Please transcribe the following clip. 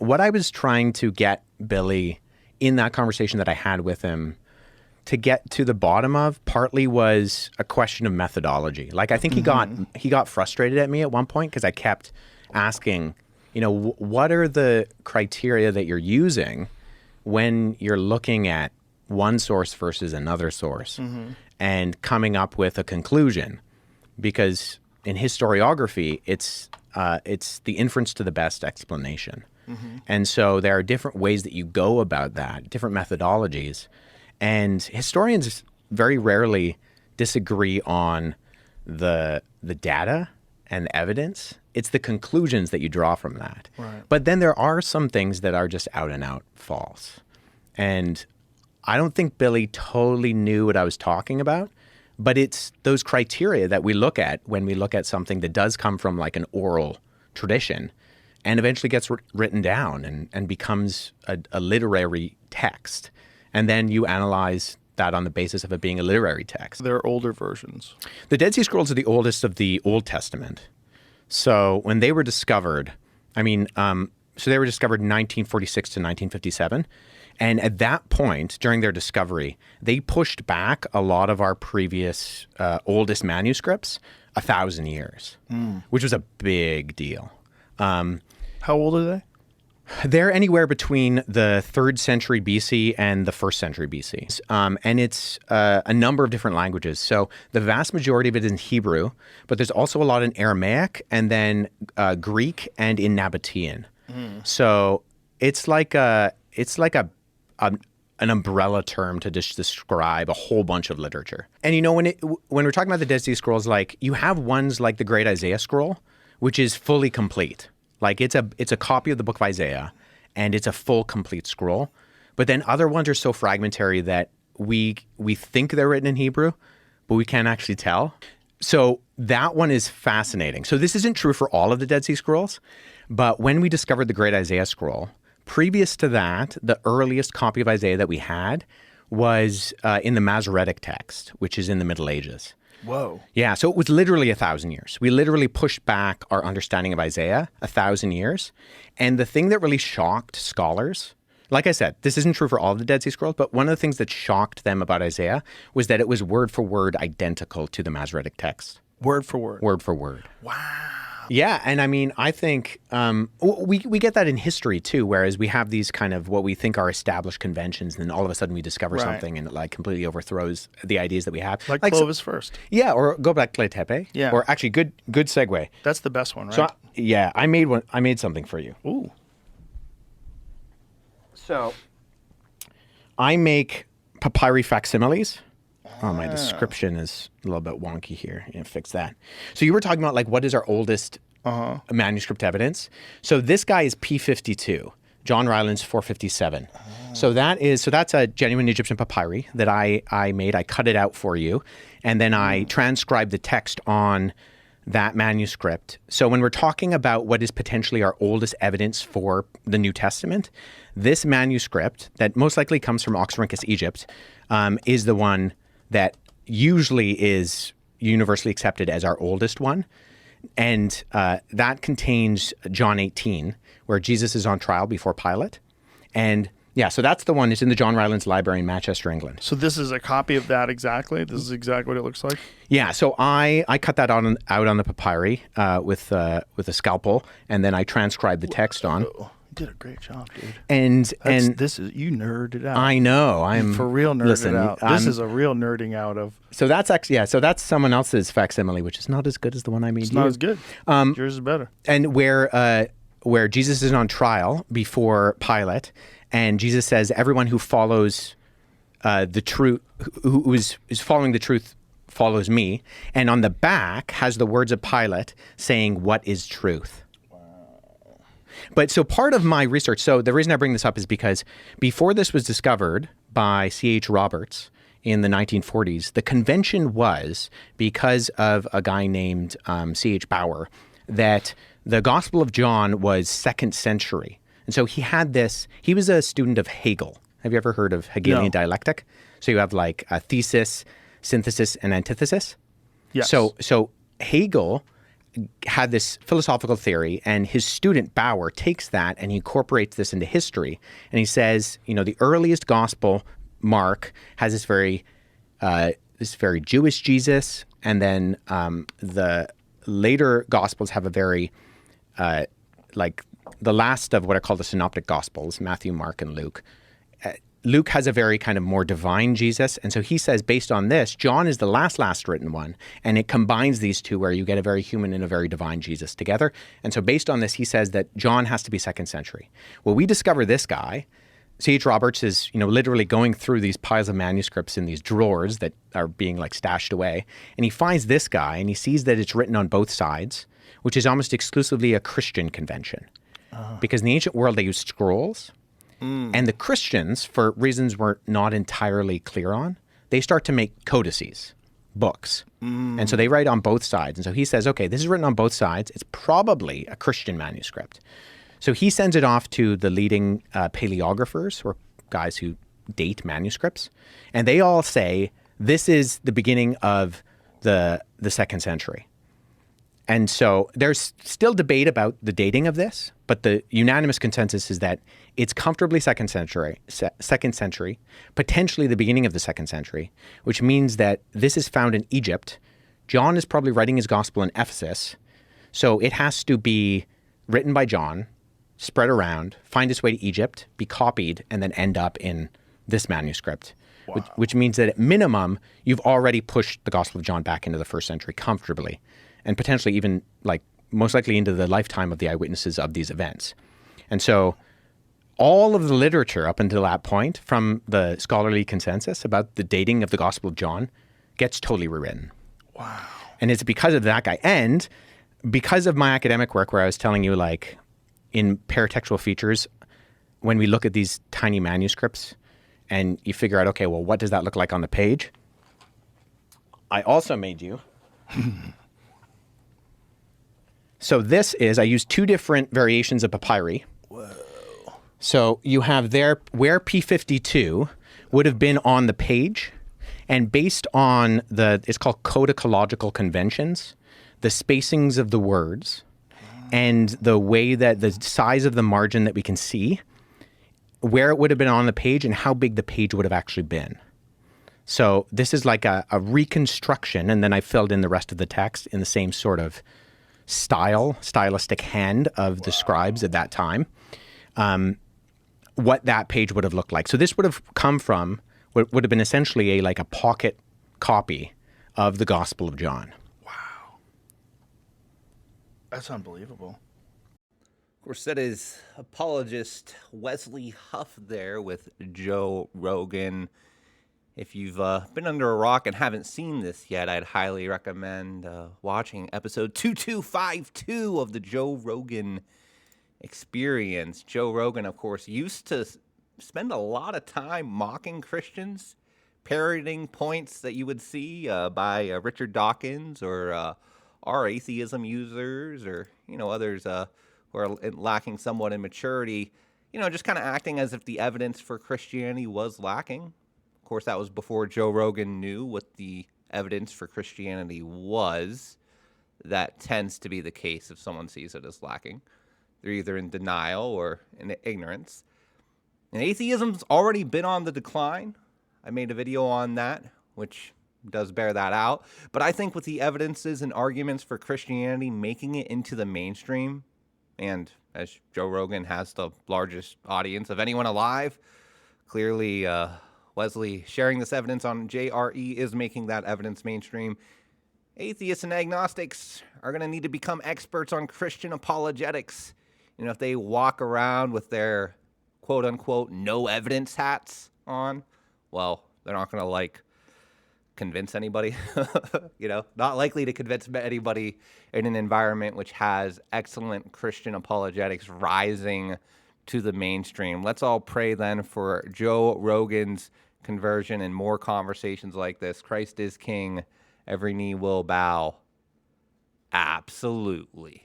what I was trying to get Billy in that conversation that I had with him to get to the bottom of partly was a question of methodology. Like I think he got frustrated at me at one point because I kept asking, what are the criteria that you're using when you're looking at one source versus another source and coming up with a conclusion? Because in historiography, it's the inference to the best explanation. And so there are different ways that you go about that, different methodologies. And historians very rarely disagree on the data and the evidence. It's the conclusions that you draw from that. Right. But then there are some things that are just out and out false. And I don't think Billy totally knew what I was talking about, but it's those criteria that we look at when we look at something that does come from like an oral tradition and eventually gets written down and becomes a literary text. And then you analyze that on the basis of it being a literary text. There are older versions. The Dead Sea Scrolls are the oldest of the Old Testament. So when they were discovered, so they were discovered in 1946 to 1957. And at that point, during their discovery, they pushed back a lot of our previous oldest manuscripts 1,000 years, which was a big deal. How old are they? They're anywhere between the 3rd century BC and the 1st century BC. And it's a number of different languages. So the vast majority of it is in Hebrew, but there's also a lot in Aramaic and then Greek and in Nabatean. So it's like an umbrella term to just describe a whole bunch of literature. And when we're talking about the Dead Sea Scrolls, like you have ones like the Great Isaiah Scroll, which is fully complete. Like it's a copy of the book of Isaiah, and it's a full complete scroll. But then other ones are so fragmentary that we think they're written in Hebrew, but we can't actually tell. So that one is fascinating. So this isn't true for all of the Dead Sea Scrolls, but when we discovered the Great Isaiah Scroll, previous to that, the earliest copy of Isaiah that we had was in the Masoretic text, which is in the Middle Ages. Whoa. Yeah, so it was literally 1,000 years. We literally pushed back our understanding of Isaiah 1,000 years. And the thing that really shocked scholars, like I said, this isn't true for all of the Dead Sea Scrolls, but one of the things that shocked them about Isaiah was that it was word for word identical to the Masoretic text. Word for word? Word for word. Wow. Yeah, and I think we get that in history too, whereas we have these kind of what we think are established conventions, and then all of a sudden we discover something and it like completely overthrows the ideas that we have. Like Clovis first. Yeah, or Göbekli Tepe. Yeah. Or actually, good segue. That's the best one, right? So I made one. I made something for you. Ooh. So I make papyri facsimiles. Oh, my description is a little bit wonky here. Fix that. So you were talking about like what is our oldest manuscript evidence. So this guy is P52, John Ryland's 457. So that's a genuine Egyptian papyri that I made. I cut it out for you, and then I transcribed the text on that manuscript. So when we're talking about what is potentially our oldest evidence for the New Testament, this manuscript that most likely comes from Oxyrhynchus, Egypt, is the one that usually is universally accepted as our oldest one. And that contains John 18, where Jesus is on trial before Pilate. And yeah, so that's the one. It's in the John Rylands Library in Manchester, England. So this is a copy of that exactly? This is exactly what it looks like? Yeah, so I cut that out on the papyri with a scalpel, and then I transcribed the text on. You did a great job, dude. And you nerded out. I know. I'm for real nerded out. This is a real nerding out of. So that's actually so that's someone else's facsimile, which is not as good as the one I made. It's not as good. Yours is better. And where Jesus is on trial before Pilate, and Jesus says, "Everyone who follows the truth, who is following the truth, follows me." And on the back has the words of Pilate saying, "What is truth?" But so part of my research, so the reason I bring this up is because before this was discovered by C.H. Roberts in the 1940s, the convention was, because of a guy named C.H. Bauer, that the Gospel of John was 2nd century. And so he was a student of Hegel. Have you ever heard of Hegelian dialectic? So you have like a thesis, synthesis, and antithesis. Yes. So Hegel had this philosophical theory, and his student Bauer takes that and he incorporates this into history. And he says, the earliest gospel, Mark, has this very Jewish Jesus, and then the later gospels have a very the last of what are called the synoptic gospels, Matthew, Mark, and Luke. Luke has a very kind of more divine Jesus. And so he says, based on this, John is the last written one. And it combines these two where you get a very human and a very divine Jesus together. And so based on this, he says that John has to be 2nd century. Well, we discover this guy. C.H. Roberts is, literally going through these piles of manuscripts in these drawers that are being stashed away. And he finds this guy and he sees that it's written on both sides, which is almost exclusively a Christian convention. Because in the ancient world, they used scrolls. And the Christians, for reasons we're not entirely clear on, they start to make codices, books. And so they write on both sides. And so he says, okay, this is written on both sides. It's probably a Christian manuscript. So he sends it off to the leading paleographers, or guys who date manuscripts. And they all say, this is the beginning of the 2nd century. And so there's still debate about the dating of this, but the unanimous consensus is that it's comfortably 2nd century, potentially the beginning of the 2nd century, which means that this is found in Egypt. John is probably writing his gospel in Ephesus. So it has to be written by John, spread around, find its way to Egypt, be copied, and then end up in this manuscript. Wow. Which means that at minimum, you've already pushed the Gospel of John back into the 1st century comfortably, and potentially even most likely into the lifetime of the eyewitnesses of these events. And so all of the literature up until that point from the scholarly consensus about the dating of the Gospel of John gets totally rewritten. Wow. And it's because of that guy. And because of my academic work where I was telling you in paratextual features, when we look at these tiny manuscripts and you figure out, okay, well, what does that look like on the page? I also made you. So I used 2 different variations of papyri. Whoa. So you have there where P52 would have been on the page, and based on it's called codicological conventions, the spacings of the words, and the way that the size of the margin that we can see, where it would have been on the page and how big the page would have actually been. So this is like a reconstruction, and then I filled in the rest of the text in the same sort of stylistic hand of the scribes at that time, what that page would have looked like. So this would have come from what would have been essentially a pocket copy of the Gospel of John. Wow. That's unbelievable. Of course, that is apologist Wesley Huff there with Joe Rogan. If you've been under a rock and haven't seen this yet, I'd highly recommend watching episode 2252 of the Joe Rogan Experience. Joe Rogan, of course, used to spend a lot of time mocking Christians, parroting points that you would see by Richard Dawkins or our atheism users or, others who are lacking somewhat in maturity, just kind of acting as if the evidence for Christianity was lacking. Of course, that was before Joe Rogan knew what the evidence for Christianity was. That tends to be the case if someone sees it as lacking. They're either in denial or in ignorance. And atheism's already been on the decline. I made a video on that, which does bear that out. But I think with the evidences and arguments for Christianity making it into the mainstream, and as Joe Rogan has the largest audience of anyone alive, clearly Wesley sharing this evidence on JRE is making that evidence mainstream. Atheists and agnostics are going to need to become experts on Christian apologetics. If they walk around with their quote-unquote no evidence hats on, well, they're not going to convince anybody, not likely to convince anybody in an environment which has excellent Christian apologetics rising to the mainstream. Let's all pray then for Joe Rogan's conversion and more conversations like this. Christ is King. Every knee will bow. Absolutely.